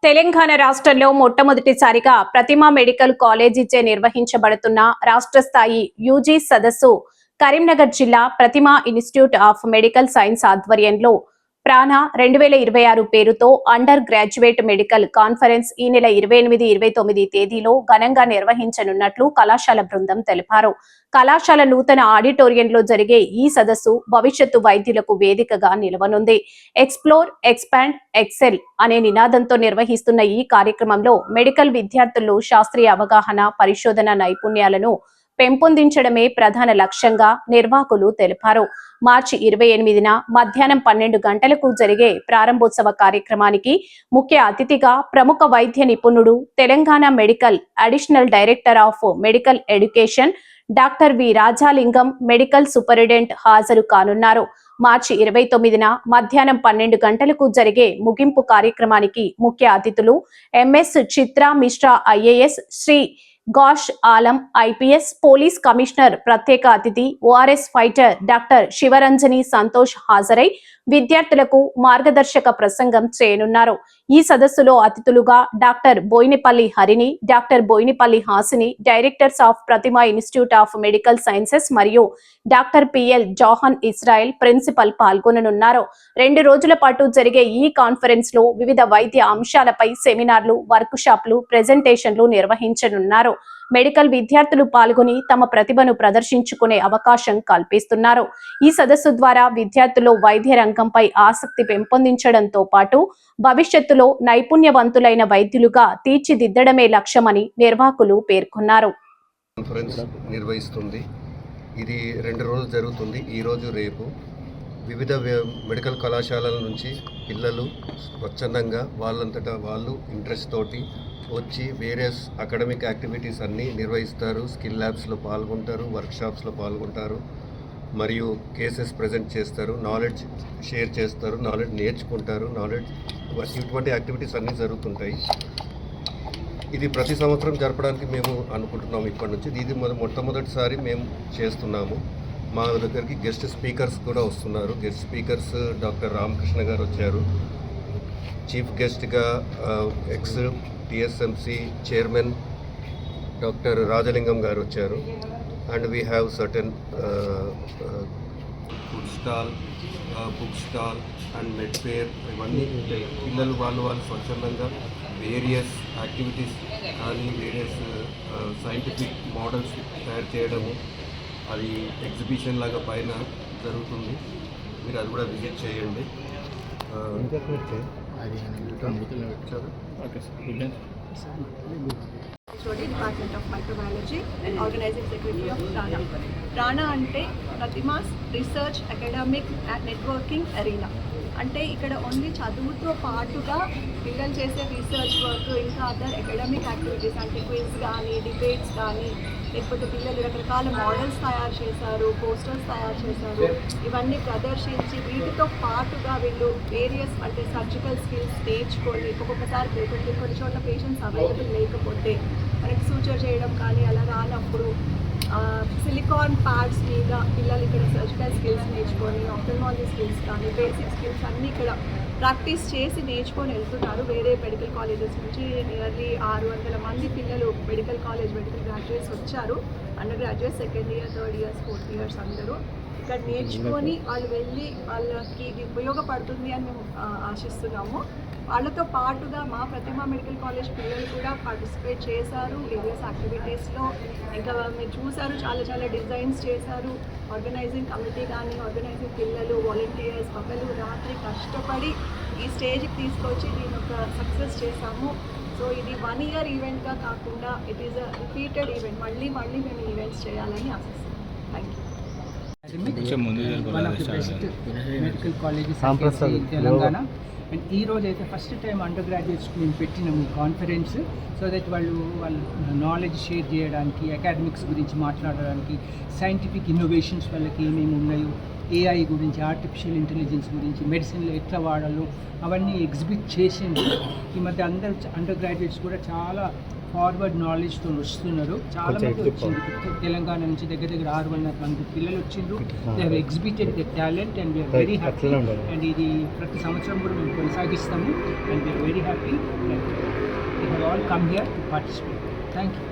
తెలంగాణ రాష్ట్రంలో మొట్టమొదటిసారిగా ప్రతిమ మెడికల్ కాలేజీచే నిర్వహించబడుతున్న రాష్ట్ర స్థాయి యూజీ సదస్సు కరీంనగర్ జిల్లా ప్రతిమ ఇన్స్టిట్యూట్ ఆఫ్ మెడికల్ సైన్స్ ఆధ్వర్యంలో ప్రాణ 2026 పేరుతో అండర్ గ్రాడ్యుయేట్ మెడికల్ కాన్ఫరెన్స్ ఈ నెల 28, 29 తేదీలో ఘనంగా నిర్వహించనున్నట్లు కళాశాల బృందం తెలిపారు. కళాశాల నూతన ఆడిటోరియంలో జరిగే ఈ సదస్సు భవిష్యత్తు వైద్యులకు వేదికగా నిలవనుంది. ఎక్స్ప్లోర్, ఎక్స్పాండ్, ఎక్సెల్ అనే నినాదంతో నిర్వహిస్తున్న ఈ కార్యక్రమంలో మెడికల్ విద్యార్థులు శాస్త్రీయ అవగాహన, పరిశోధన నైపుణ్యాలను పెంపొందించడమే ప్రధాన లక్ష్యంగా నిర్వాహకులు తెలిపారు. మార్చి 28న మధ్యాహ్నం 12 గంటలకు జరిగే ప్రారంభోత్సవ కార్యక్రమానికి ముఖ్య అతిథిగా ప్రముఖ వైద్య నిపుణుడు, Telangana medical additional director of medical education doctor V Rajalingam medical superintendent హాజరు కానున్నారు. మార్చి 29న మధ్యాహ్నం 12 గంటలకు జరిగే ముగింపు కార్యక్రమానికి ముఖ్య అతిథులు MS Chitra Mishra IAS, Shri Gaush Alam IPS, police commissioner ప్రత్యేక అతిథి ORS fighter doctor Sivaranjani Santosh హాజరై విద్యార్థులకు మార్గదర్శక ప్రసంగం చేయనున్నారు. ఈ సదస్సులో అతిథులుగా doctor Boinapalli Harini, doctor Boinapalli Hasini, directors of Prathima institute of medical sciences మరియు doctor PL Johan Israel principal పాల్గొననున్నారు. 2 రోజుల పాటు జరిగే ఈ కాన్ఫరెన్స్ లో వివిధ వైద్య అంశాలపై సెమినార్లు, వర్క్ షాప్లు, ప్రెజెంటేషన్లు నిర్వహించనున్నారు. మెడికల్ విద్యార్థులు పాల్గొని తమ ప్రతిభను ప్రదర్శించుకునే అవకాశం కల్పిస్తున్నారు. ఈ సదస్సు ద్వారా విద్యార్థులు వైద్య రంగంపై ఆసక్తి పెంపొందించడంతో పాటు భవిష్యత్తులో నైపుణ్యవంతులైన వైద్యులుగా తీర్చిదిద్దడమే లక్ష్యమని నిర్వాహకులు పేర్కొన్నారు. కాన్ఫరెన్స్ నిర్వహిస్తుంది. ఇది 2 రోజులు జరుగుతుంది. ఈ రోజు రేపు వివిధ మెడికల్ కళాశాలల నుంచి పిల్లలు స్వచ్ఛందంగా వాళ్ళంతటా వాళ్ళు ఇంట్రెస్ట్ తోటి వచ్చి వేరియస్ అకాడమిక్ యాక్టివిటీస్ అన్నీ నిర్వహిస్తారు. స్కిల్ ల్యాబ్స్లో పాల్గొంటారు, వర్క్షాప్స్లో పాల్గొంటారు, మరియు కేసెస్ ప్రజెంట్ చేస్తారు, నాలెడ్జ్ షేర్ చేస్తారు, నాలెడ్జ్ నేర్చుకుంటారు, ఇటువంటి యాక్టివిటీస్ అన్నీ జరుగుతుంటాయి. ఇది ప్రతి సంవత్సరం జరపడానికి మేము అనుకుంటున్నాము ఇప్పటి నుంచి. ఇది మొట్టమొదటిసారి మేము చేస్తున్నాము. మా దగ్గరికి గెస్ట్ స్పీకర్స్ కూడా వస్తున్నారు. గెస్ట్ స్పీకర్స్ డాక్టర్ రామకృష్ణ గారు వచ్చారు. చీఫ్ గెస్ట్గా ex TSMC chairman doctor Rajalingam గారు వచ్చారు. And we have certain food stall, book stall and med fair ఇవన్నీ ఉంటాయి. పిల్లలు వాళ్ళు స్వచ్ఛందంగా వేరియస్ యాక్టివిటీస్ కానీ వేరియస్ సైంటిఫిక్ మోడల్స్ తయారు చేయడము, అది ఎగ్జిబిషన్ లాగా పైన జరుగుతుంది. మీరు అది కూడా విజిట్ చేయండి. Department of microbiology, organizing secretary of Prana. Prana అంటే Prathima's research academic networking arena. అంటే ఇక్కడ ఓన్లీ చదువుతో పాటుగా పిల్లలు చేసే రీసెర్చ్ వర్క్, ఇంకా అదర్ అకాడమిక్ యాక్టివిటీస్ అంటే క్విజ్ కానీ, డిబేట్స్ కానీ, లేకపోతే పిల్లలు రకరకాల మోడల్స్ తయారు చేశారు, పోస్టర్స్ తయారు చేశారు, ఇవన్నీ ప్రదర్శించి వీటితో పాటుగా వీళ్ళు వేరియస్ అంటే సర్జికల్ స్కిల్స్ నేర్చుకొని ఒక్కొక్కసారి కొన్ని చోట్ల పేషెంట్స్ అవైలబుల్ లేకపోతే మనకి సూచర్ చేయడం కానీ అలా రానప్పుడు సిలికాన్ ప్యాడ్స్ మీద పిల్లలు ఇక్కడ సర్జికల్ స్కిల్స్ నేర్చుకొని, ఆప్థల్మాలజీ స్కిల్స్ కానీ బేసిక్ స్కిల్స్ అన్నీ ఇక్కడ ప్రాక్టీస్ చేసి నేర్చుకొని వెళ్తున్నారు. వేరే మెడికల్ కాలేజెస్ నుంచి నియర్లీ 600 మంది పిల్లలు మెడికల్ గ్రాడ్యుయేట్స్ వచ్చారు. Under graduates, second year, third years, fourth years అందరూ ఇక్కడ నేర్చుకొని వాళ్ళు వెళ్ళి వాళ్ళకి ఇది ఉపయోగపడుతుంది అని మేము ఆశిస్తున్నాము. వాళ్ళతో పాటుగా మా ప్రతిమ మెడికల్ కాలేజ్ పిల్లలు కూడా పార్టిసిపేట్ చేశారు వేరియస్ యాక్టివిటీస్లో. ఇంకా మీరు చూసారు, చాలా డిజైన్స్ చేశారు. ఆర్గనైజింగ్ కమిటీ కానీ, ఆర్గనైజింగ్ పిల్లలు, వాలంటీర్స్ పగలు రాత్రి కష్టపడి ఈ స్టేజ్కి తీసుకొచ్చి దీని ఒక సక్సెస్ చేశాము. సో ఇది 1 year ఈవెంట్గా కాకుండా it is a repeated event. మళ్ళీ మేము ఈవెంట్స్ చేయాలని ఆశిస్తున్నాం. Thank you. One of the best medical colleges in Telangana. And ఈ రోజు అయితే ఫస్ట్ టైం అండర్ గ్రాడ్యుయేట్స్కి మేము పెట్టినాము ఈ కాన్ఫరెన్స్. సో దట్ వాళ్ళు నాలెడ్జ్ షేర్ చేయడానికి, అకాడమిక్స్ గురించి మాట్లాడడానికి, సైంటిఫిక్ ఇన్నోవేషన్స్ వాళ్ళకి ఏమేమి ఉన్నాయో ఏఐ గురించి, ఆర్టిఫిషియల్ ఇంటెలిజెన్స్ గురించి, మెడిసిన్లో ఎట్లా వాడాలో అవన్నీ ఎగ్జిబిట్ చేసింది. ఈ మధ్య అందరు అండర్ గ్రాడ్యుయేట్స్ కూడా చాలా ఫార్వర్డ్ నాలెడ్జ్తో వస్తున్నారు. చాలా మంది వచ్చింది తెలంగాణ నుంచి దగ్గర 600 మంది పిల్లలు వచ్చిండ్రు. They have exhibited the talent and we are very happy. And ఇది ప్రతి సంవత్సరం కూడా మేము కొనసాగిస్తాము. And we are very happy. They have all come here to participate. Thank you.